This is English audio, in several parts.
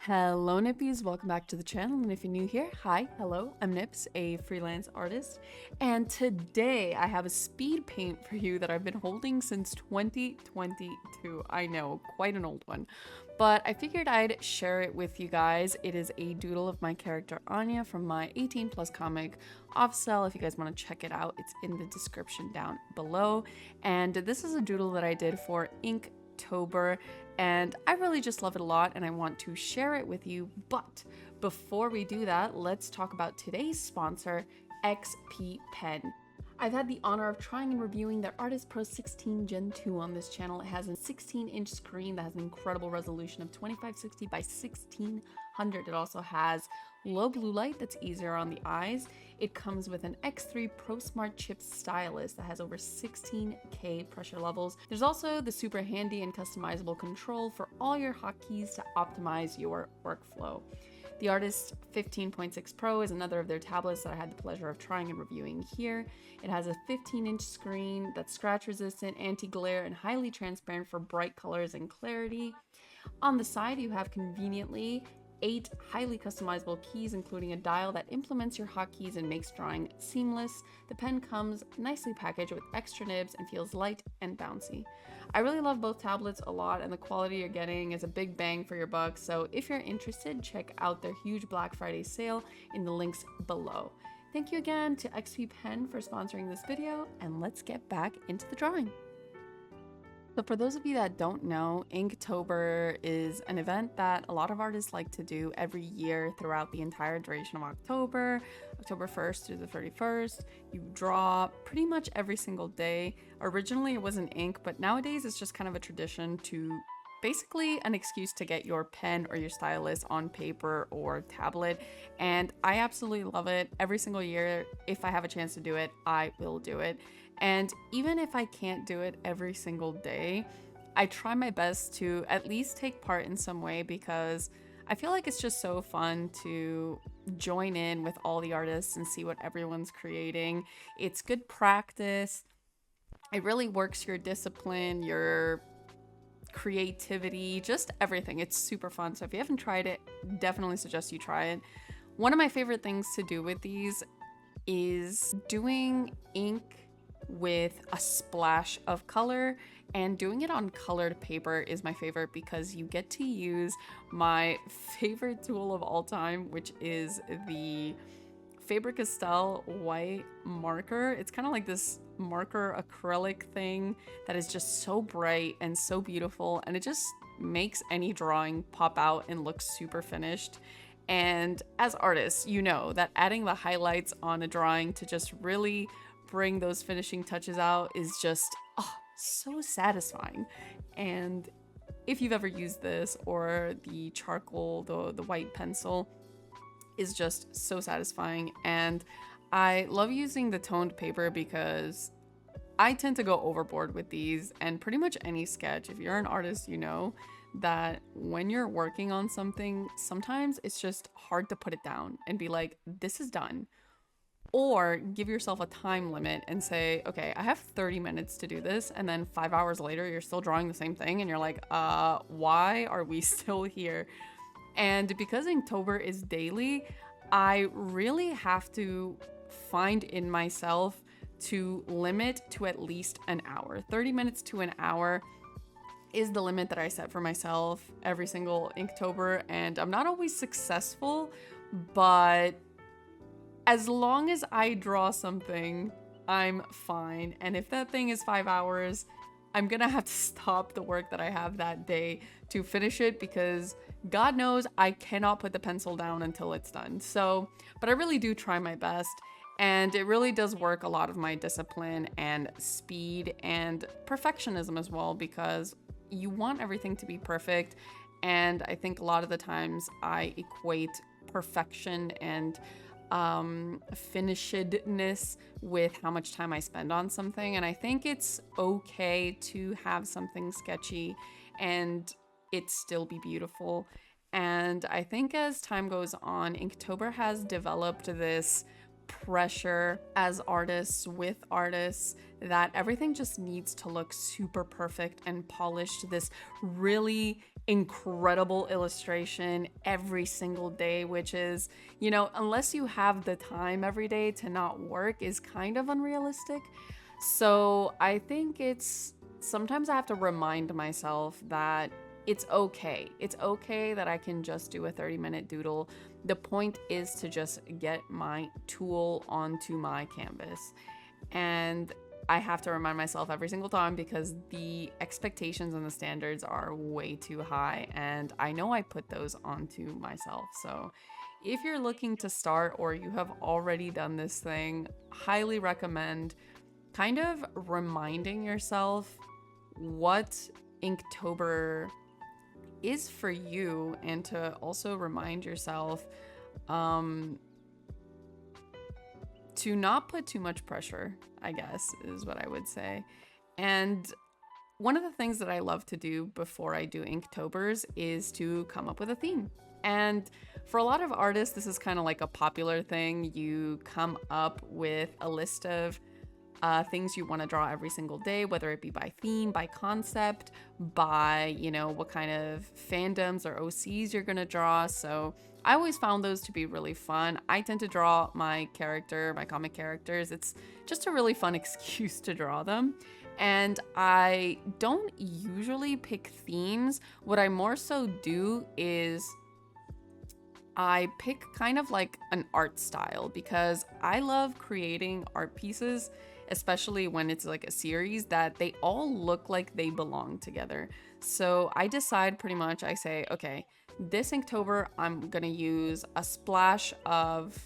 Hello Nippies, welcome back to the channel, and if you're new here, hi, hello, I'm Nips, a freelance artist, and today I have a speed paint for you that I've been holding since 2022. I know, quite an old one, but I figured I'd share it with you guys. It is a doodle of my character Anya from my 18 plus comic OFFcell. If you guys want to check it out, it's in the description down below, and this is a doodle that I did for Inktober, and I really just love it a lot and I want to share it with you. But before we do that, let's talk about today's sponsor, XP Pen. I've had the honor of trying and reviewing their Artist Pro 16 Gen 2 on this channel. It has a 16-inch screen that has an incredible resolution of 2560 by 1600. It also has low blue light that's easier on the eyes. It comes with an X3 Pro Smart Chip stylus that has over 16K pressure levels. There's also the super handy and customizable control for all your hotkeys to optimize your workflow. The Artist 15.6 Pro is another of their tablets that I had the pleasure of trying and reviewing here. It has a 15-inch screen that's scratch resistant, anti-glare, and highly transparent for bright colors and clarity. On the side, you have conveniently 8 highly customizable keys, including a dial that implements your hotkeys and makes drawing seamless. The pen comes nicely packaged with extra nibs and feels light and bouncy. I really love both tablets a lot, and the quality you're getting is a big bang for your buck. So if you're interested, check out their huge Black Friday sale in the links below. Thank you again to XP Pen for sponsoring this video, and let's get back into the drawing. So for those of you that don't know, Inktober is an event that a lot of artists like to do every year throughout the entire duration of October 1st through the 31st. You draw pretty much every single day. Originally it was in ink, but nowadays it's just kind of a tradition to basically an excuse to get your pen or your stylus on paper or tablet, and I absolutely love it. Every single year, if I have a chance to do it, I will do it. And even if I can't do it every single day, I try my best to at least take part in some way, because I feel like it's just so fun to join in with all the artists and see what everyone's creating. It's good practice. It really works your discipline, your creativity, just everything. It's super fun. So if you haven't tried it, definitely suggest you try it. One of my favorite things to do with these is doing ink with a splash of color, and doing it on colored paper is my favorite because you get to use my favorite tool of all time, which is the Faber-Castell white marker. It's kind of like this marker acrylic thing that is just so bright and so beautiful, and it just makes any drawing pop out and look super finished. And as artists, you know that adding the highlights on a drawing to just really bring those finishing touches out is just so satisfying. And if you've ever used this, or the charcoal, the white pencil, is just so satisfying. And I love using the toned paper because I tend to go overboard with these, and pretty much any sketch, if you're an artist, you know that when you're working on something, sometimes it's just hard to put it down and be like, this is done. Or give yourself a time limit and say, okay, I have 30 minutes to do this, and then 5 hours later you're still drawing the same thing and you're like, why are we still here? And because Inktober is daily, I really have to find in myself to limit to at least an hour. 30 minutes to an hour is the limit that I set for myself every single Inktober, and I'm not always successful, but as long as I draw something, I'm fine. And if that thing is 5 hours, I'm gonna have to stop the work that I have that day to finish it, because God knows I cannot put the pencil down until it's done. So, but I really do try my best, and it really does work a lot of my discipline and speed and perfectionism as well, because you want everything to be perfect. And I think a lot of the times I equate perfection and finishedness with how much time I spend on something. And I think it's okay to have something sketchy and it still be beautiful. And I think as time goes on, Inktober has developed this pressure as artists with artists that everything just needs to look super perfect and polished. This really incredible illustration every single day, which is, you know, unless you have the time every day to not work, is kind of unrealistic. So I think sometimes I have to remind myself that it's okay. It's okay that I can just do a 30-minute doodle. The point is to just get my tool onto my canvas. And I have to remind myself every single time because the expectations and the standards are way too high, and I know I put those onto myself. So if you're looking to start or you have already done this thing, highly recommend kind of reminding yourself what Inktober is for you, and to also remind yourself to not put too much pressure, I guess, is what I would say. And one of the things that I love to do before I do Inktober's is to come up with a theme. And for a lot of artists, this is kind of like a popular thing. You come up with a list of things you want to draw every single day, whether it be by theme, by concept, by, you know, what kind of fandoms or OCs you're going to draw. So I always found those to be really fun. I tend to draw my comic characters. It's just a really fun excuse to draw them. And I don't usually pick themes. What I more so do is I pick kind of like an art style, because I love creating art pieces, especially when it's like a series, that they all look like they belong together. So I decide pretty much, I say, okay, this Inktober, I'm gonna use a splash of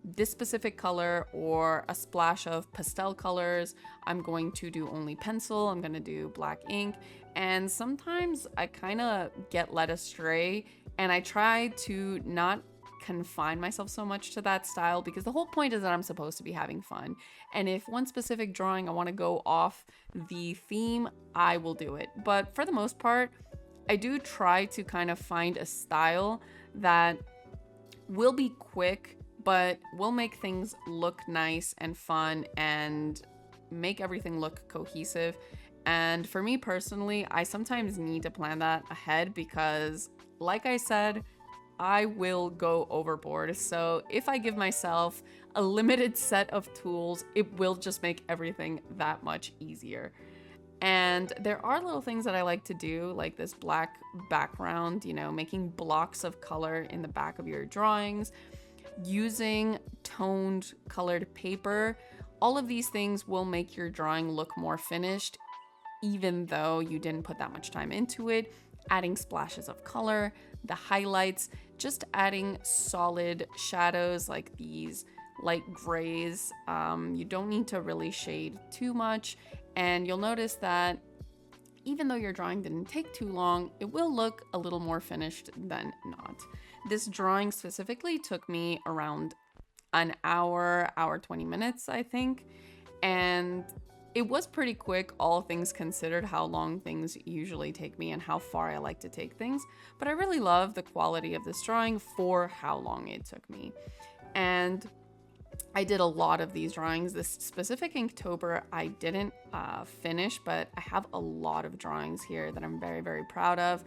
this specific color or a splash of pastel colors. I'm going to do only pencil. I'm gonna do black ink. And sometimes I kind of get led astray, and I try to not confine myself so much to that style, because the whole point is that I'm supposed to be having fun. And if one specific drawing I want to go off the theme, I will do it. But for the most part, I do try to kind of find a style that will be quick, but will make things look nice and fun and make everything look cohesive. And for me personally, I sometimes need to plan that ahead because, like I said, I will go overboard. So if I give myself a limited set of tools, it will just make everything that much easier. And there are little things that I like to do, like this black background, you know, making blocks of color in the back of your drawings, using toned colored paper. All of these things will make your drawing look more finished, even though you didn't put that much time into it. Adding splashes of color, the highlights, just adding solid shadows like these light grays. You don't need to really shade too much, and you'll notice that even though your drawing didn't take too long, it will look a little more finished than not. This drawing specifically took me around an hour 20 minutes, I think, and it was pretty quick, all things considered, how long things usually take me and how far I like to take things. But I really love the quality of this drawing for how long it took me. And I did a lot of these drawings. This specific Inktober I didn't finish, but I have a lot of drawings here that I'm very, very proud of.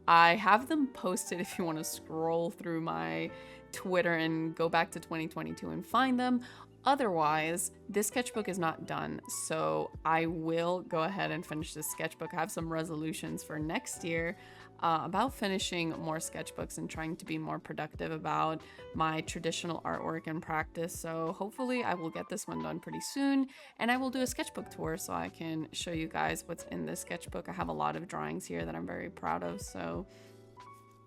I have them posted if you want to scroll through my Twitter and go back to 2022 and find them. Otherwise, this sketchbook is not done, so I will go ahead and finish this sketchbook. I have some resolutions for next year about finishing more sketchbooks and trying to be more productive about my traditional artwork and practice. So hopefully I will get this one done pretty soon, and I will do a sketchbook tour so I can show you guys what's in this sketchbook. I have a lot of drawings here that I'm very proud of, so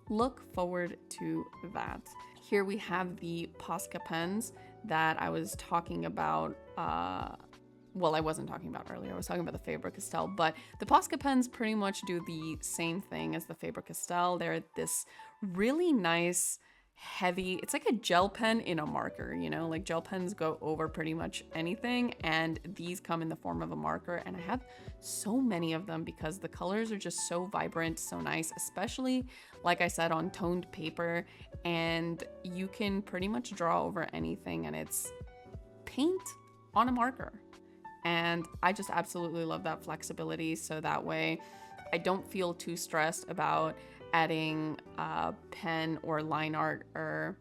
look forward to that. Here we have the Posca pens that I was talking about, well, I wasn't talking about earlier. I was talking about the Faber-Castell, but the Posca pens pretty much do the same thing as the Faber-Castell. They're this really nice, heavy, it's like a gel pen in a marker, you know, like gel pens go over pretty much anything, and these come in the form of a marker, and I have so many of them because the colors are just so vibrant, so nice, especially, like I said, on toned paper, and you can pretty much draw over anything, and it's paint on a marker. And I just absolutely love that flexibility, so that way I don't feel too stressed about adding pen or line art or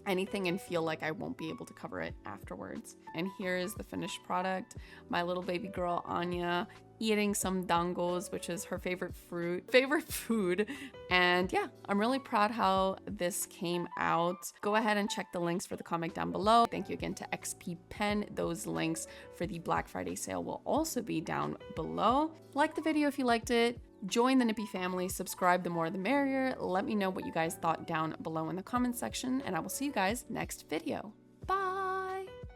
anything and feel like I won't be able to cover it afterwards. And here is the finished product. My little baby girl Anya eating some dangos, which is her favorite food. And yeah, I'm really proud how this came out. Go ahead and check the links for the comic down below. Thank you again to XP Pen. Those links for the Black Friday sale will also be down below. Like the video if you liked it. Join the Nippy family, subscribe, the more the merrier. Let me know what you guys thought down below in the comments section, and I will see you guys next video.